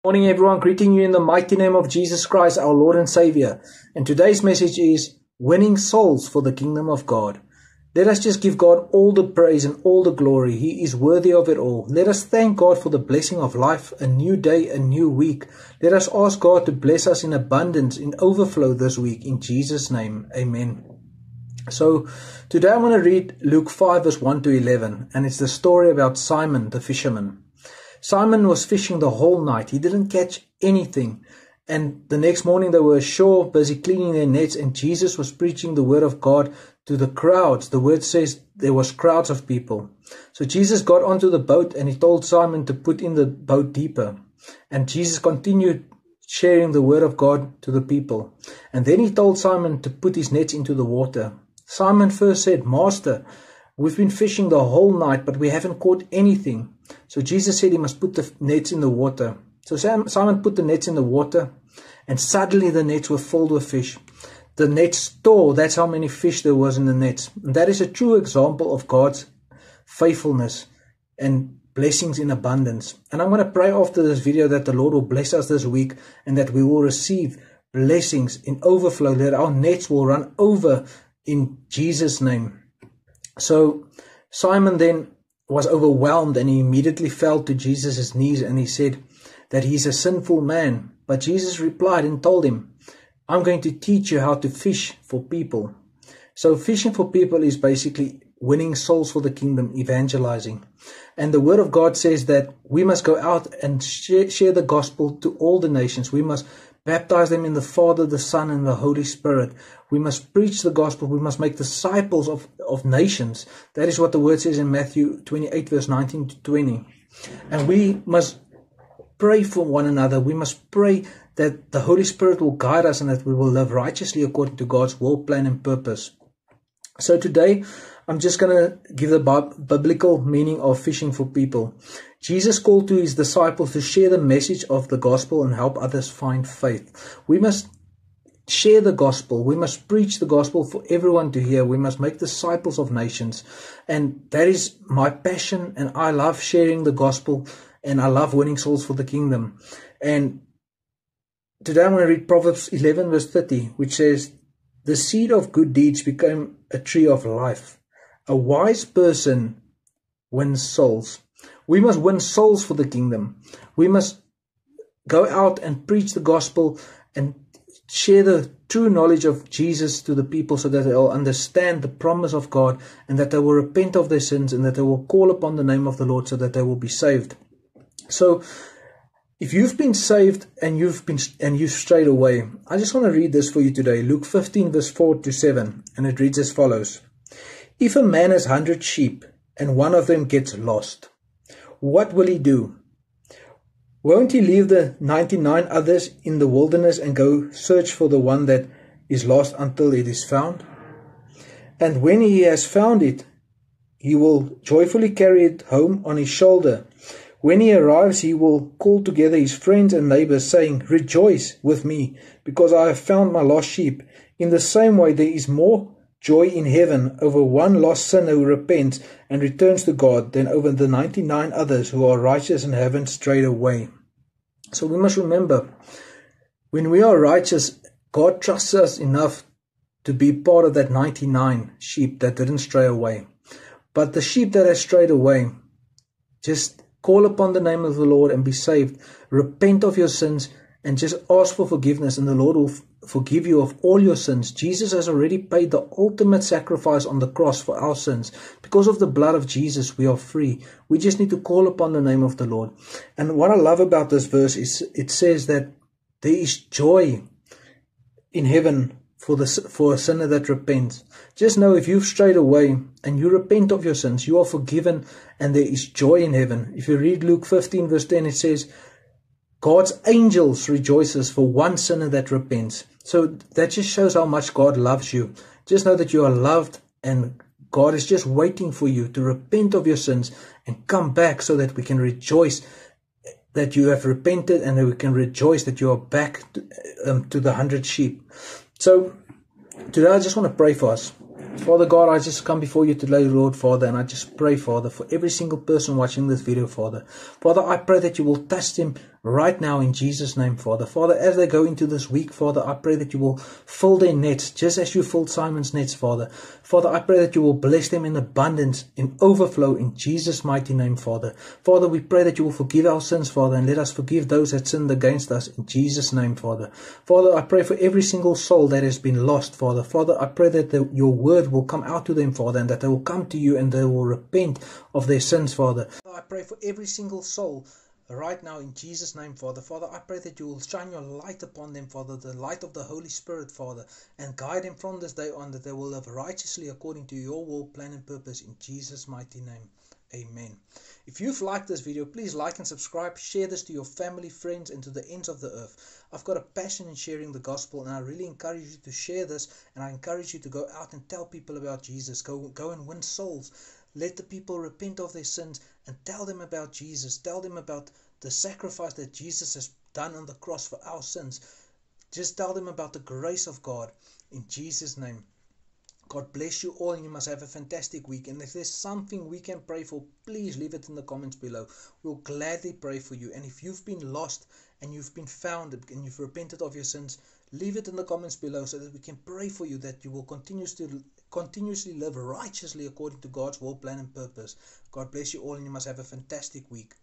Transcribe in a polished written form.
Morning everyone, greeting you in the mighty name of Jesus Christ, our Lord and Savior. And today's message is winning souls for the kingdom of God. Let us just give God all the praise and all the glory. He is worthy of it all. Let us thank God for the blessing of life, a new day, a new week. Let us ask God to bless us in abundance, in overflow this week. In Jesus' name, amen. So today I'm going to read Luke 5 verse 1 to 11. And it's the story about Simon the fisherman. Simon was fishing the whole night. He didn't catch anything. And the next morning they were ashore, busy cleaning their nets, and Jesus was preaching the word of God to the crowds. The word says there was crowds of people. So Jesus got onto the boat and he told Simon to put in the boat deeper. And Jesus continued sharing the word of God to the people. And then he told Simon to put his nets into the water. Simon first said, "Master, we've been fishing the whole night, but we haven't caught anything." So Jesus said he must put the nets in the water. So Simon put the nets in the water, and suddenly the nets were filled with fish. The nets tore, that's how many fish there was in the nets. And that is a true example of God's faithfulness and blessings in abundance. And I'm going to pray after this video that the Lord will bless us this week and that we will receive blessings in overflow, that our nets will run over in Jesus' name. So Simon then was overwhelmed and he immediately fell to Jesus' knees and he said that he's a sinful man. But Jesus replied and told him, "I'm going to teach you how to fish for people." So fishing for people is basically winning souls for the kingdom, evangelizing. And the word of God says that we must go out and share the gospel to all the nations. We must baptize them in the Father, the Son, and the Holy Spirit. We must preach the gospel. We must make disciples of nations. That is what the word says in Matthew 28, verse 19 to 20. And we must pray for one another. We must pray that the Holy Spirit will guide us and that we will live righteously according to God's will, plan, and purpose. So today, I'm just going to give the biblical meaning of fishing for people. Jesus called to his disciples to share the message of the gospel and help others find faith. We must share the gospel. We must preach the gospel for everyone to hear. We must make disciples of nations. And that is my passion. And I love sharing the gospel. And I love winning souls for the kingdom. And today I'm going to read Proverbs 11 verse 30, which says, "The seed of good deeds became a tree of life. A wise person wins souls." We must win souls for the kingdom. We must go out and preach the gospel and share the true knowledge of Jesus to the people so that they will understand the promise of God and that they will repent of their sins and that they will call upon the name of the Lord so that they will be saved. So if you've been saved and you've strayed away, I just want to read this for you today. Luke 15 verse 4 to 7, and it reads as follows. "If a man has 100 sheep and one of them gets lost, what will he do? Won't he leave the 99 others in the wilderness and go search for the one that is lost until it is found? And when he has found it, he will joyfully carry it home on his shoulder. When he arrives, he will call together his friends and neighbors, saying, 'Rejoice with me, because I have found my lost sheep.' In the same way, there is more joy in heaven over one lost sinner who repents and returns to God than over the 99 others who are righteous and haven't strayed away." So we must remember, when we are righteous, God trusts us enough to be part of that 99 sheep that didn't stray away. But the sheep that has strayed away, just call upon the name of the Lord and be saved. Repent of your sins and just ask for forgiveness, and the Lord will forgive you of all your sins. Jesus has already paid the ultimate sacrifice on the cross for our sins. Because of the blood of Jesus, we are free. We just need to call upon the name of the Lord. And what I love about this verse is it says that there is joy in heaven for a sinner that repents. Just know, if you've strayed away and you repent of your sins, you are forgiven and there is joy in heaven. If you read Luke 15 verse 10, it says, God's angels rejoices for one sinner that repents. So that just shows how much God loves you. Just know that you are loved and God is just waiting for you to repent of your sins and come back so that we can rejoice that you have repented and that we can rejoice that you are back to the 100 sheep. So today I just want to pray for us. Father God, I just come before you today, Lord Father, and I just pray, Father, for every single person watching this video, Father. Father, I pray that you will touch them right now in Jesus' name, Father. Father, as they go into this week, Father, I pray that you will fill their nets just as you filled Simon's nets, Father. Father, I pray that you will bless them in abundance, in overflow, in Jesus' mighty name, Father. Father, we pray that you will forgive our sins, Father, and let us forgive those that sinned against us, in Jesus' name, Father. Father, I pray for every single soul that has been lost, Father. Father, I pray that your word will come out to them, Father, and that they will come to you and they will repent of their sins, Father. I pray for every single soul right now in Jesus' name, Father. Father, I pray that you will shine your light upon them, Father, the light of the Holy Spirit, Father, and guide them from this day on, that they will live righteously according to your will, plan, and purpose, in Jesus' mighty name. Amen. If you've liked this video, please like and subscribe, share this to your family, friends, and to the ends of the earth. I've got a passion in sharing the gospel, and I really encourage you to share this, and I encourage you to go out and tell people about Jesus. Go and win souls. Let the people repent of their sins and tell them about Jesus. Tell them about the sacrifice that Jesus has done on the cross for our sins. Just tell them about the grace of God in Jesus' name. God bless you all, and you must have a fantastic week. And if there's something we can pray for, please leave it in the comments below. We'll gladly pray for you. And if you've been lost and you've been found and you've repented of your sins, leave it in the comments below so that we can pray for you, that you will continuously live righteously according to God's will, plan, and purpose. God bless you all, and you must have a fantastic week.